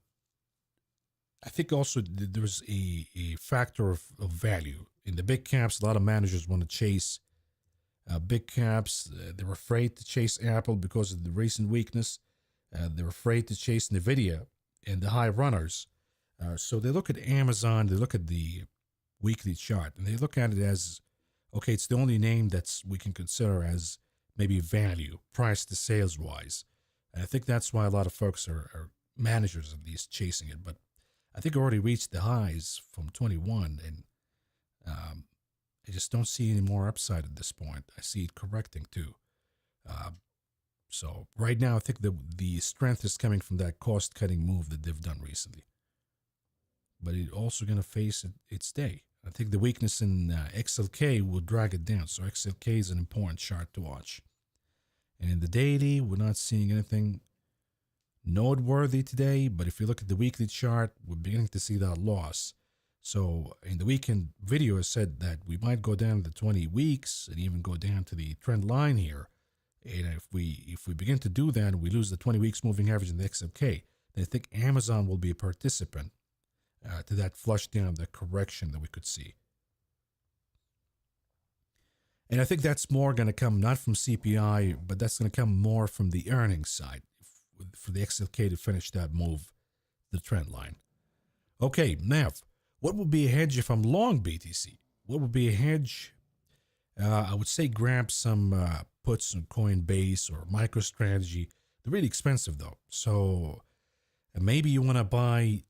Speaker 1: I think also there's a factor of value. In the big caps, a lot of managers want to chase big caps. They're afraid to chase Apple because of the recent weakness. They're afraid to chase NVIDIA and the high runners. So they look at Amazon, they look at the weekly chart, and they look at it as, okay, it's the only name that's we can consider as maybe value, price to sales wise. And I think that's why a lot of folks are managers at least chasing it. But I think it already reached the highs from 21, and I just don't see any more upside at this point. I see it correcting too. So right now, I think the strength is coming from that cost-cutting move that they've done recently. But it's also going to face its day. I think the weakness in XLK will drag it down. So XLK is an important chart to watch. And in the daily, we're not seeing anything noteworthy today. But if you look at the weekly chart, we're beginning to see that loss. So in the weekend video, I said that we might go down to the 20 weeks and even go down to the trend line here. And if we begin to do that and we lose the 20 weeks moving average in the XLK, then I think Amazon will be a participant to that flush down, the correction that we could see. And I think that's more going to come not from CPI, but that's going to come more from the earnings side for the XLK to finish that move, the trend line. Okay, Nav, what would be a hedge if I'm long BTC? What would be a hedge? I would say grab some puts on Coinbase or MicroStrategy. They're really expensive though. So maybe you want to buy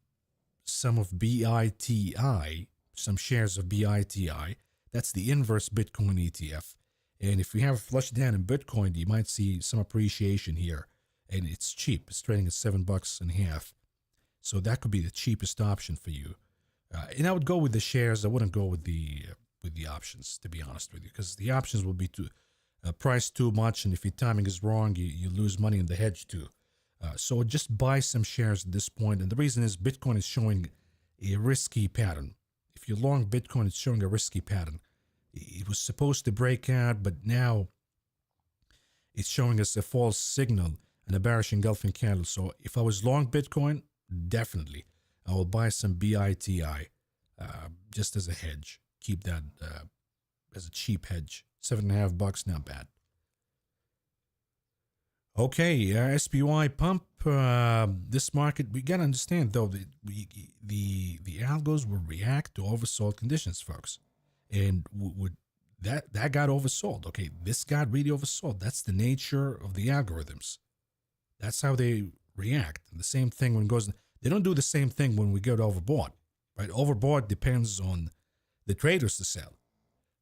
Speaker 1: some of BITI, some shares of BITI. That's the inverse Bitcoin ETF. And if we have a flush down in Bitcoin, you might see some appreciation here. And it's cheap. It's trading at $7.50. So that could be the cheapest option for you. And I would go with the shares. I wouldn't go with the options, to be honest with you, because the options will be too priced too much. And if your timing is wrong, you lose money in the hedge too. So just buy some shares at this point. And the reason is Bitcoin is showing a risky pattern. If you're long Bitcoin, it's showing a risky pattern. It was supposed to break out, but now it's showing us a false signal and a bearish engulfing candle. So if I was long Bitcoin, definitely I will buy some BITI just as a hedge. Keep that as a cheap hedge. $7.50, not bad. Okay, SPY pump. This market, we gotta understand though that the algos will react to oversold conditions, folks, and would that got oversold. Okay, this got really oversold. That's the nature of the algorithms. That's how they react. And the same thing when it goes. They don't do the same thing when we get overbought, right? Overbought depends on the traders to sell,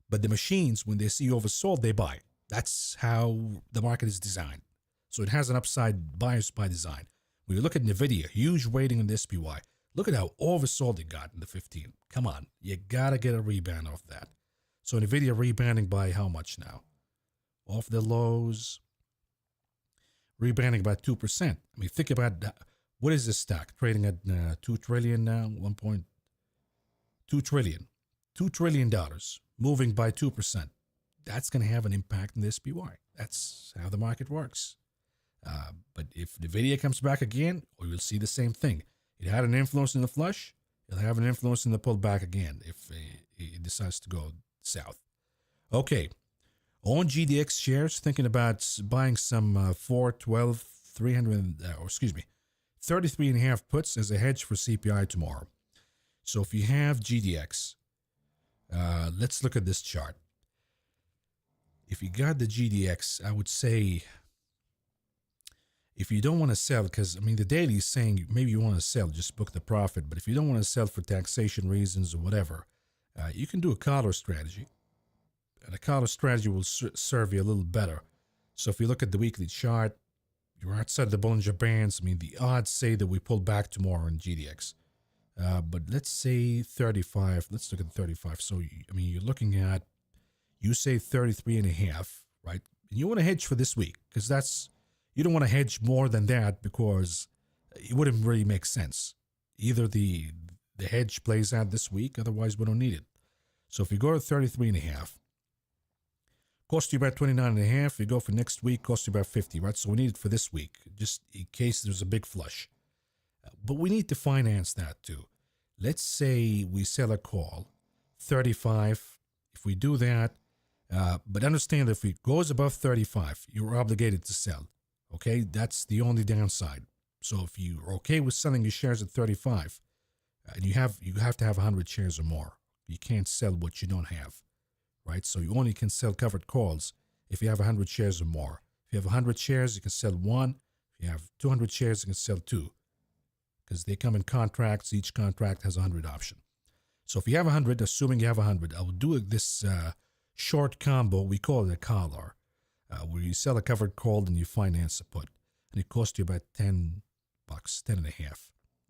Speaker 1: but the machines, when they see oversold, they buy. That's how the market is designed. So it has an upside bias by design. When you look at NVIDIA, huge weighting in the SPY. Look at how oversold it got in the 15. Come on, you gotta get a rebound off that. So NVIDIA rebounding by how much now? Off the lows, rebounding by 2%. I mean, think about that. What is this stock trading at 2 trillion now? 1.2 trillion. $2 trillion moving by 2%. That's going to have an impact in the SPY. That's how the market works. But if NVIDIA comes back again, we will see the same thing. It had an influence in the flush. It'll have an influence in the pullback again if it decides to go south. Okay. On GDX shares, thinking about buying some 412, 300, 33.5 puts as a hedge for CPI tomorrow. So if you have GDX, let's look at this chart. If you got the GDX, I would say if you don't want to sell, because I mean the daily is saying maybe you want to sell, just book the profit. But if you don't want to sell for taxation reasons or whatever, you can do a collar strategy. And a collar strategy will serve you a little better. So if you look at the weekly chart, you're outside the Bollinger Bands. I mean, the odds say that we pull back tomorrow in GDX. But let's say 35. Let's look at 35. So, I mean, you're looking at, you say 33.5, right? And you want to hedge for this week because you don't want to hedge more than that because it wouldn't really make sense. Either the hedge plays out this week, otherwise we don't need it. So if you go to 33.5, cost you about 29.5. If you go for next week, cost you about 50, right? So we need it for this week, just in case there's a big flush. But we need to finance that too. Let's say we sell a call, 35. If we do that, but understand that if it goes above 35, you're obligated to sell. Okay, that's the only downside. So if you're okay with selling your shares at 35, and you have to have 100 shares or more. You can't sell what you don't have, right? So you only can sell covered calls if you have 100 shares or more. If you have 100 shares, you can sell one. If you have 200 shares, you can sell two, because they come in contracts. Each contract has a 100 option. So if you have 100, assuming you have 100, I will do this short combo. We call it a collar, where you sell a covered call and you finance a put, and it costs you about $10, 10.5,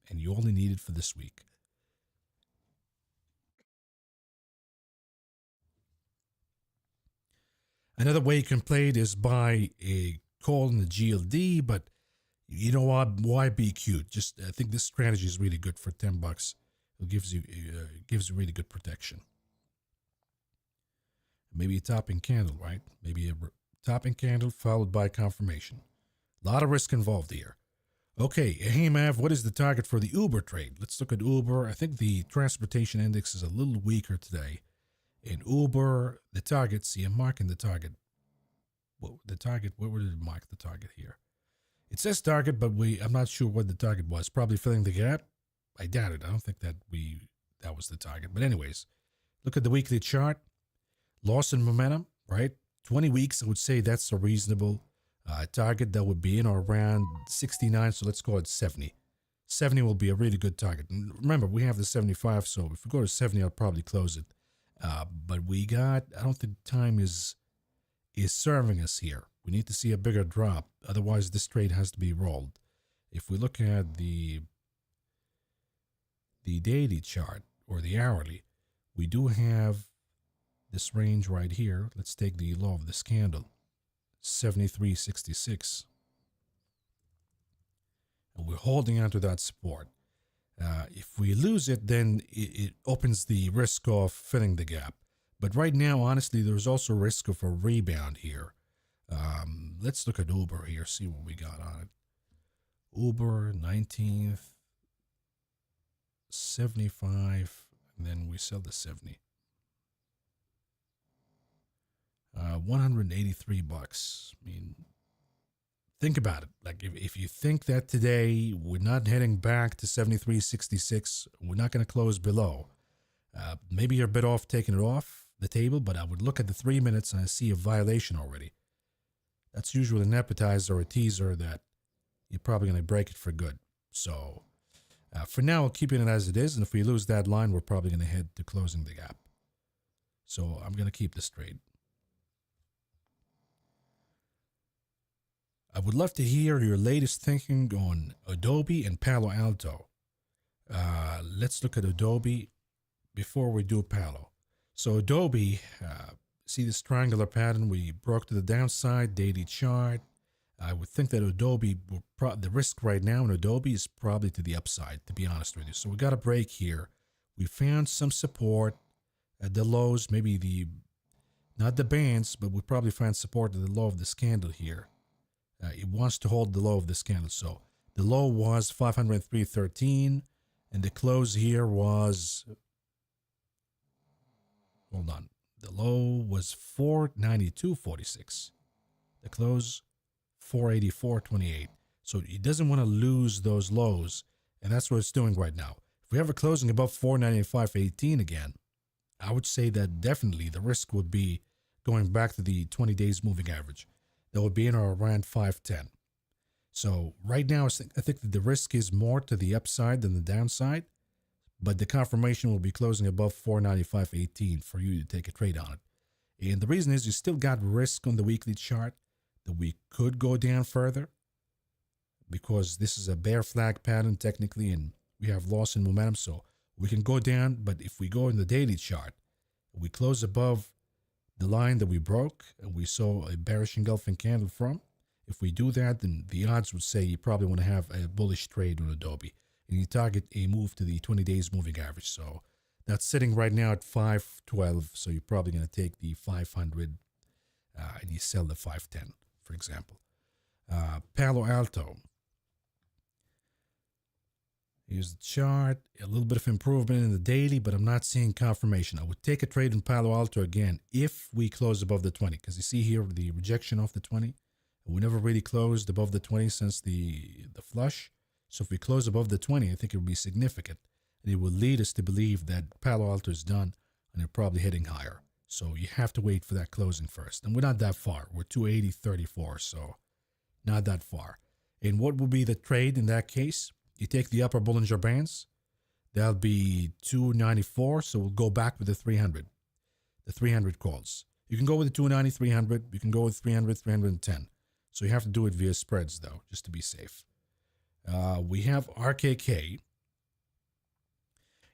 Speaker 1: and you only need it for this week. Another way you can play it is buy a call in the GLD, but you know what? Why be cute? Just I think this strategy is really good for $10. It gives you really good protection. Maybe a topping candle, right? Maybe a topping candle followed by confirmation. A lot of risk involved here. Okay, hey Mav, what is the target for the Uber trade? Let's look at Uber. I think the transportation index is a little weaker today. In Uber, the target, see, I'm marking the target. Well, the target, where did it mark the target here? It says target, but I'm not sure what the target was. Probably filling the gap. I doubt it. I don't think that was the target. But anyways, look at the weekly chart. Loss in momentum, right? 20 weeks, I would say that's a reasonable target. That would be in or around 69, so let's call it 70. 70 will be a really good target. And remember, we have the 75, so if we go to 70, I'll probably close it. But I don't think time is serving us here. We need to see a bigger drop. Otherwise, this trade has to be rolled. If we look at the daily chart or the hourly, we do have this range right here. Let's take the low of this candle, 73.66. And we're holding onto that support. If we lose it, then it opens the risk of filling the gap. But right now, honestly, there's also risk of a rebound here. Let's look at Uber here, see what we got on it. Uber, 19th, 75, and then we sell the 70. 183 bucks. I mean, think about it. Like if you think that today we're not heading back to 73.66, we're not going to close below. Maybe you're a bit off taking it off the table, but I would look at the 3 minutes and I see a violation already. That's usually an appetizer or a teaser that you're probably going to break it for good. So for now, I'm keeping it as it is. And if we lose that line, we're probably going to head to closing the gap. So I'm going to keep this trade. I would love to hear your latest thinking on Adobe and Palo Alto. Let's look at Adobe before we do Palo. So Adobe, see this triangular pattern? We broke to the downside, daily chart. I would think that Adobe, the risk right now in Adobe is probably to the upside, to be honest with you. So we got a break here. We found some support at the lows, maybe not the bands, but we probably find support at the low of this candle here. It wants to hold the low of this candle. So the low was 503.13 and the close here was, hold on, the low was 492.46. The close 484.28. So it doesn't want to lose those lows, and that's what it's doing right now. If we have a closing above 495.18 again, I would say that definitely the risk would be going back to the 20 days moving average. That would be in or around 510. So right now, I think that the risk is more to the upside than the downside, but the confirmation will be closing above 495.18 for you to take a trade on it. And the reason is you still got risk on the weekly chart that we could go down further because this is a bear flag pattern technically, and we have loss in momentum, so we can go down. But if we go in the daily chart, we close above the line that we broke and we saw a bearish engulfing candle from. If we do that, then the odds would say you probably want to have a bullish trade on Adobe and you target a move to the 20 days moving average. So that's sitting right now at 512. So you're probably going to take the 500 and you sell the 510, for example. Palo Alto. Here's the chart, a little bit of improvement in the daily, but I'm not seeing confirmation. I would take a trade in Palo Alto again if we close above the 20, because you see here the rejection off the 20. We never really closed above the 20 since the flush. So if we close above the 20, I think it would be significant. And it will lead us to believe that Palo Alto is done and they're probably heading higher. So you have to wait for that closing first. And we're not that far. We're 280.34, so not that far. And what would be the trade in that case? You take the upper Bollinger Bands, that'll be 294, so we'll go back with the 300 calls. You can go with the 290, 300, you can go with 300, 310. So you have to do it via spreads, though, just to be safe. We have RKK.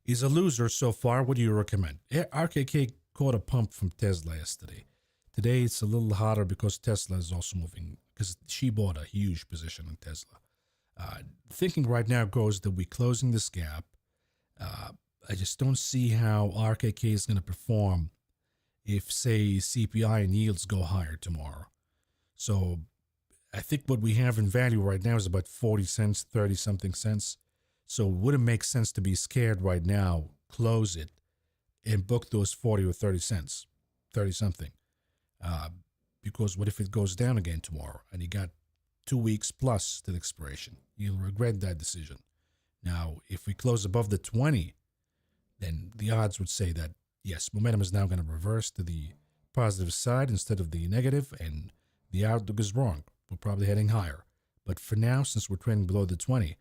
Speaker 1: Is a loser so far. What do you recommend? RKK caught a pump from Tesla yesterday. Today it's a little hotter because Tesla is also moving, because she bought a huge position in Tesla. Thinking right now goes that we're closing this gap. I just don't see how RKK is going to perform if, say, CPI and yields go higher tomorrow. So I think what we have in value right now is about 40 cents, 30 something cents. So it wouldn't make sense to be scared right now, close it, and book those 40 or 30 cents, 30 something. Because what if it goes down again tomorrow and you got 2 weeks plus to the expiration? You'll regret that decision. Now, if we close above the 20, then the odds would say that, yes, momentum is now going to reverse to the positive side instead of the negative, and the outlook is wrong. We're probably heading higher. But for now, since we're trading below the 20,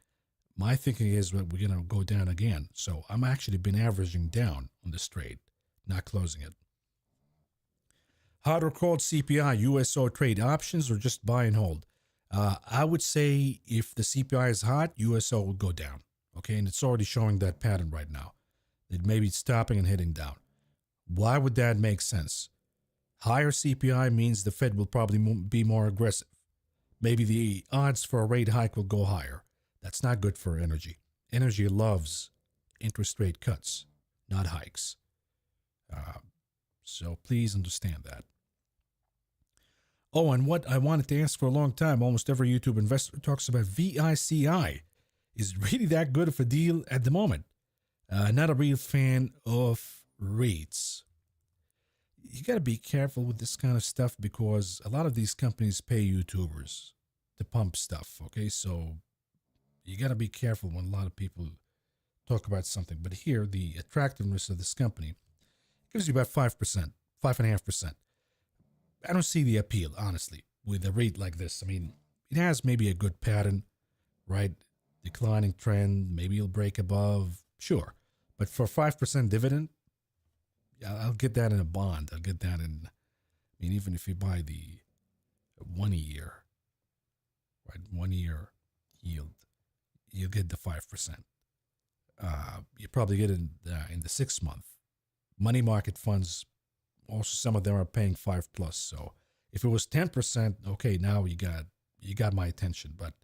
Speaker 1: my thinking is that we're going to go down again. So I'm actually been averaging down on this trade, not closing it. Hot or cold CPI, USO trade options, or just buy and hold? I would say if the CPI is hot, USO will go down. Okay, and it's already showing that pattern right now. It may be stopping and heading down. Why would that make sense? Higher CPI means the Fed will probably be more aggressive. Maybe the odds for a rate hike will go higher. That's not good for energy. Energy loves interest rate cuts, not hikes. So please understand that. Oh, and what I wanted to ask for a long time, almost every YouTube investor talks about VICI. Is really that good of a deal at the moment? Not a real fan of REITs. You got to be careful with this kind of stuff because a lot of these companies pay YouTubers to pump stuff, okay? So you got to be careful when a lot of people talk about something. But here, the attractiveness of this company gives you about 5%, 5.5%. I don't see the appeal, honestly, with a REIT like this. I mean, it has maybe a good pattern, right? Declining trend, maybe it'll break above, sure. But for 5% dividend, I'll get that in a bond. I'll get that in, I mean, even if you buy the 1 year, right, 1 year yield, you'll get the 5%. You probably get it in the 6 month. Money market funds, also some of them are paying 5+. So if it was 10%, okay, now you got my attention. But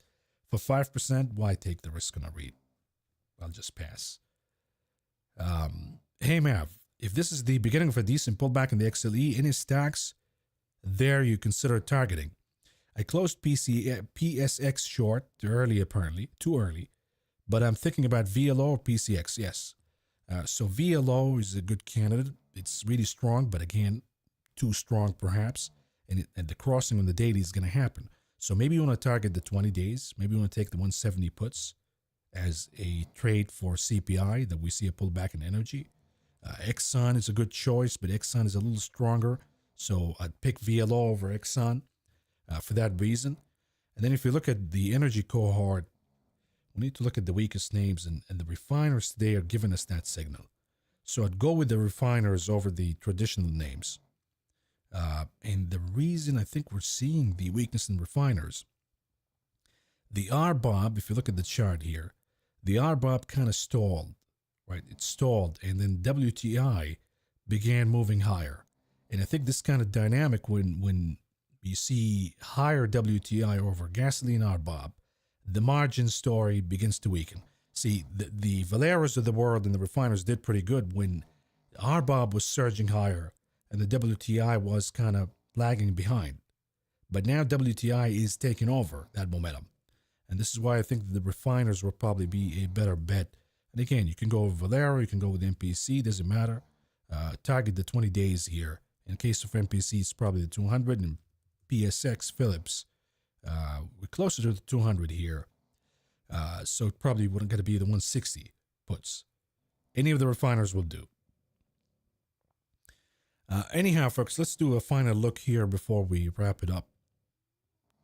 Speaker 1: for 5%, why take the risk on a REIT? I'll just pass. Hey, Mav, if this is the beginning of a decent pullback in the XLE, any stocks there you consider targeting? I closed PSX short early, apparently, too early, but I'm thinking about VLO or PCX, yes. So VLO is a good candidate. It's really strong, but again, too strong perhaps, and the crossing on the daily is going to happen. So maybe you want to target the 20 days. Maybe you want to take the 170 puts as a trade for CPI that we see a pullback in energy. Exxon is a good choice, but Exxon is a little stronger. So I'd pick VLO over Exxon for that reason. And then if you look at the energy cohort, we need to look at the weakest names, and the refiners today are giving us that signal. So I'd go with the refiners over the traditional names. And the reason I think we're seeing the weakness in refiners, the RBOB, if you look at the chart here, the RBOB kind of stalled, right? It stalled, and then WTI began moving higher. And I think this kind of dynamic, when you see higher WTI over gasoline RBOB, the margin story begins to weaken. See, the Valeros of the world and the refiners did pretty good when RBOB was surging higher and the WTI was kind of lagging behind. But now WTI is taking over that momentum. And this is why I think the refiners will probably be a better bet. And again, you can go with Valero, you can go with MPC, doesn't matter. Target the 20 days here. In case of MPC, it's probably the 200, and PSX Phillips, we're closer to the 200 here. So it probably wouldn't going to be the 160 puts. Any of the refiners will do. Anyhow, folks, let's do a final look here before we wrap it up.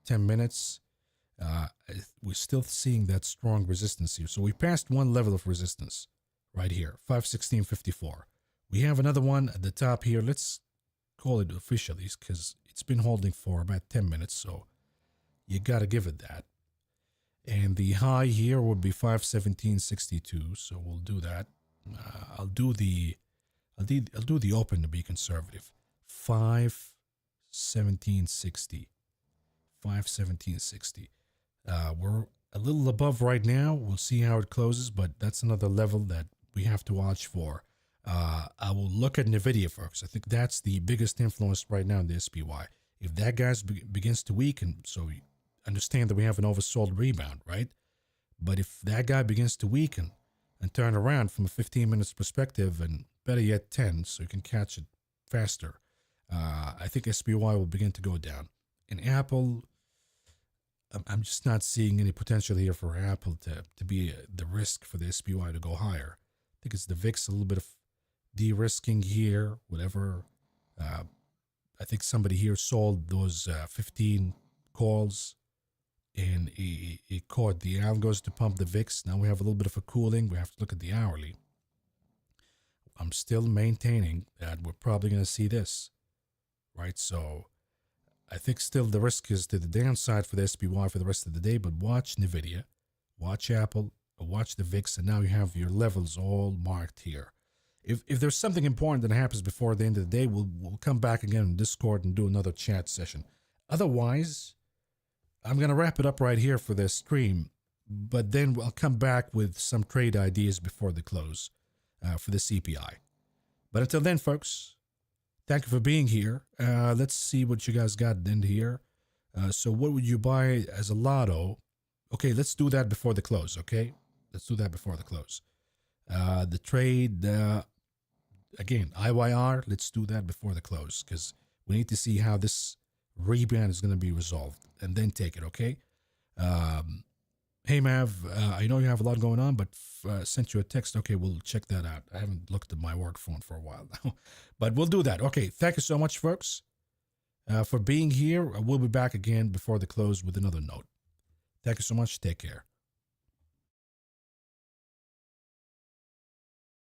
Speaker 1: 10 minutes. We're still seeing that strong resistance here. So we passed one level of resistance right here, 516.54. We have another one at the top here. Let's call it officially because it's been holding for about 10 minutes. So you got to give it that. And the high here would be 517.62. So we'll do that. I'll do the open to be conservative. 517.60. 517.60. We're a little above right now. We'll see how it closes, but that's another level that we have to watch for. I will look at NVIDIA, folks. I think that's the biggest influence right now in the SPY. If that guy begins to weaken, so you understand that we have an oversold rebound, right? But if that guy begins to weaken and turn around from a 15 minutes perspective, and better yet 10, so you can catch it faster, I think SPY will begin to go down. In Apple, I'm just not seeing any potential here for Apple to be the risk for the SPY to go higher. I think it's the VIX, a little bit of de-risking here, whatever. I think somebody here sold those 15 calls, and he caught the algos to pump the VIX. Now we have a little bit of a cooling. We have to look at the hourly. I'm still maintaining that we're probably going to see this, right? So I think still the risk is to the downside for the SPY for the rest of the day, but watch NVIDIA, watch Apple, watch the VIX, and now you have your levels all marked here. If there's something important that happens before the end of the day, we'll come back again in Discord and do another chat session. Otherwise, I'm going to wrap it up right here for this stream, but then I'll come back with some trade ideas before the close for the CPI. But until then, folks, thank you for being here. Let's see what you guys got in here. So what would you buy as a lotto? Okay, let's do that before the close, okay? Let's do that before the close. The trade, again, IYR, let's do that before the close because we need to see how this rebound is going to be resolved and then take it, okay? Hey, Mav, I know you have a lot going on, but sent you a text. Okay, we'll check that out. I haven't looked at my work phone for a while now, but we'll do that. Okay, thank you so much, folks, for being here. We'll be back again before the close with another note. Thank you so much. Take care.